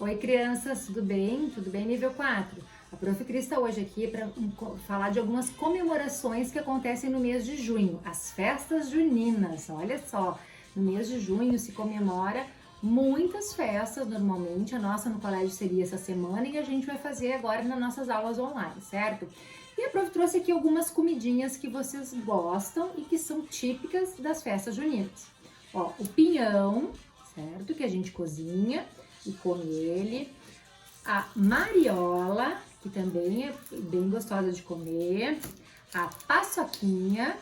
Oi, crianças, tudo bem? Tudo bem, nível 4? A Prof. Cris está hoje aqui para falar de algumas comemorações que acontecem no mês de junho, as festas juninas. Olha só, no mês de junho se comemora muitas festas, normalmente. A nossa no colégio seria essa semana e a gente vai fazer agora nas nossas aulas online, certo? E a Prof. trouxe aqui algumas comidinhas que vocês gostam e que são típicas das festas juninas. Ó, o pinhão, certo? Que a gente cozinha e come ele. A mariola, que também é bem gostosa de comer. A paçoquinha.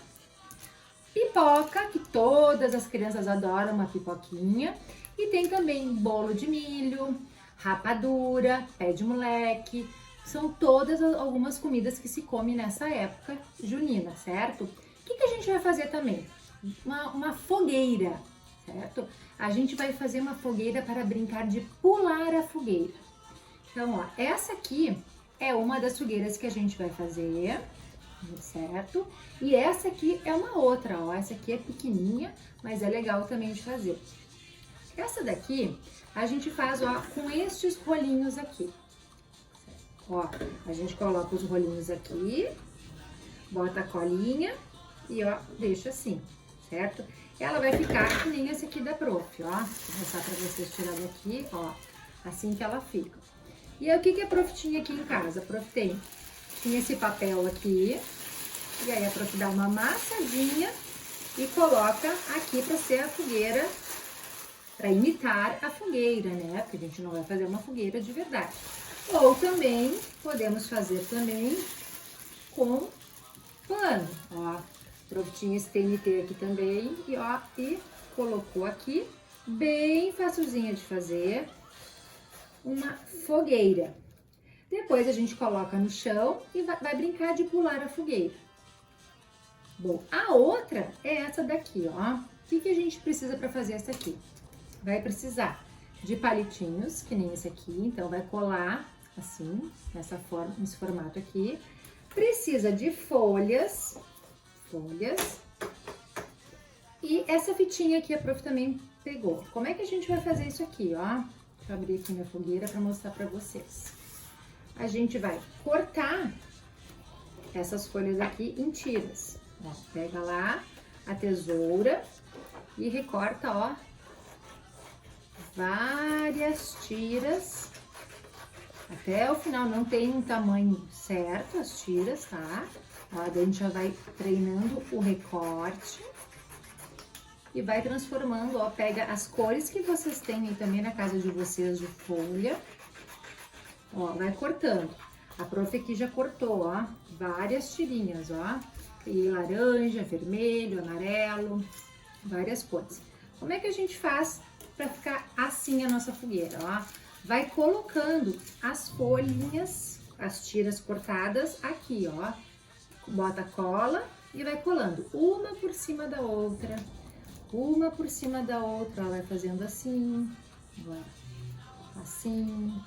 Pipoca, que todas as crianças adoram uma pipoquinha. E tem também bolo de milho, rapadura, pé de moleque. São todas algumas comidas que se come nessa época junina, certo? O que a gente vai fazer também? Uma fogueira, certo? A gente vai fazer uma fogueira para brincar de pular a fogueira. Então, ó, essa aqui é uma das fogueiras que a gente vai fazer, certo? E essa aqui é uma outra, ó. Essa aqui é pequenininha, mas é legal também de fazer. Essa daqui a gente faz, ó, com estes rolinhos aqui. Ó, a gente coloca os rolinhos aqui, bota a colinha e, ó, deixa assim, certo? Ela vai ficar que nem essa aqui da Prof, ó. Vou mostrar pra vocês tirar daqui, ó. Assim que ela fica. E aí, o que a Prof tinha aqui em casa? A Prof tinha esse papel aqui. E aí, a Prof dá uma amassadinha e coloca aqui pra ser a fogueira, pra imitar a fogueira, né? Porque a gente não vai fazer uma fogueira de verdade. Ou também, podemos fazer também com pano, ó. Prof tinha esse TNT aqui também e, ó, e colocou aqui, bem facilzinha de fazer, uma fogueira. Depois a gente coloca no chão e vai brincar de pular a fogueira. Bom, a outra é essa daqui, ó. O que a gente precisa para fazer essa aqui? Vai precisar de palitinhos, que nem esse aqui, então vai colar assim, nesse formato aqui. Precisa de folhas. E essa fitinha aqui a Prof também pegou. Como é que a gente vai fazer isso aqui, ó? Deixa eu abrir aqui minha fogueira para mostrar para vocês. A gente vai cortar essas folhas aqui em tiras. Ó, pega lá a tesoura e recorta, ó, várias tiras. Até o final, não tem um tamanho certo as tiras, tá? Ó, daí a gente já vai treinando o recorte e vai transformando, ó, pega as cores que vocês têm aí também na casa de vocês de folha, ó, vai cortando. A Prof aqui já cortou, ó, várias tirinhas, ó, e laranja, vermelho, amarelo, várias cores. Como é que a gente faz para ficar assim a nossa fogueira, ó? Vai colocando as folhinhas, as tiras cortadas aqui, ó. Bota cola e vai colando uma por cima da outra, uma por cima da outra, ó, vai fazendo assim, agora assim,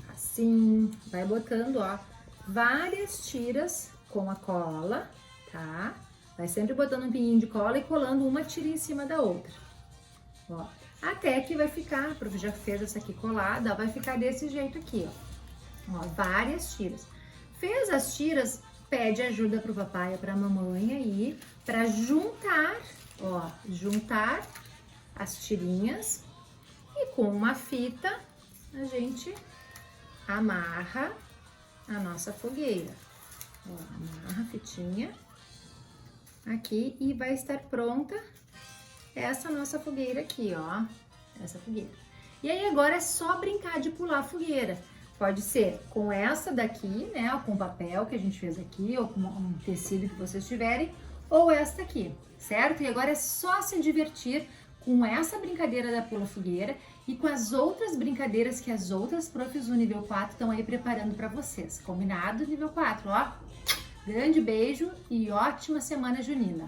assim, vai botando, ó, várias tiras com a cola, tá? Vai sempre botando um pinguinho de cola e colando uma tira em cima da outra, ó, até que vai ficar, a Prof já fez essa aqui colada, ó, vai ficar desse jeito aqui, ó, várias tiras. Fez as tiras, pede ajuda pro papai ou pra mamãe aí, pra juntar, ó, juntar as tirinhas e com uma fita a gente amarra a nossa fogueira. Ó, amarra a fitinha aqui e vai estar pronta essa nossa fogueira aqui, ó, essa fogueira. E aí agora é só brincar de pular a fogueira. Pode ser com essa daqui, né, com papel que a gente fez aqui, ou com um tecido que vocês tiverem, ou esta aqui, certo? E agora é só se divertir com essa brincadeira da pula fogueira e com as outras brincadeiras que as outras profs do nível 4 estão aí preparando para vocês. Combinado, nível 4, ó? Grande beijo e ótima semana junina!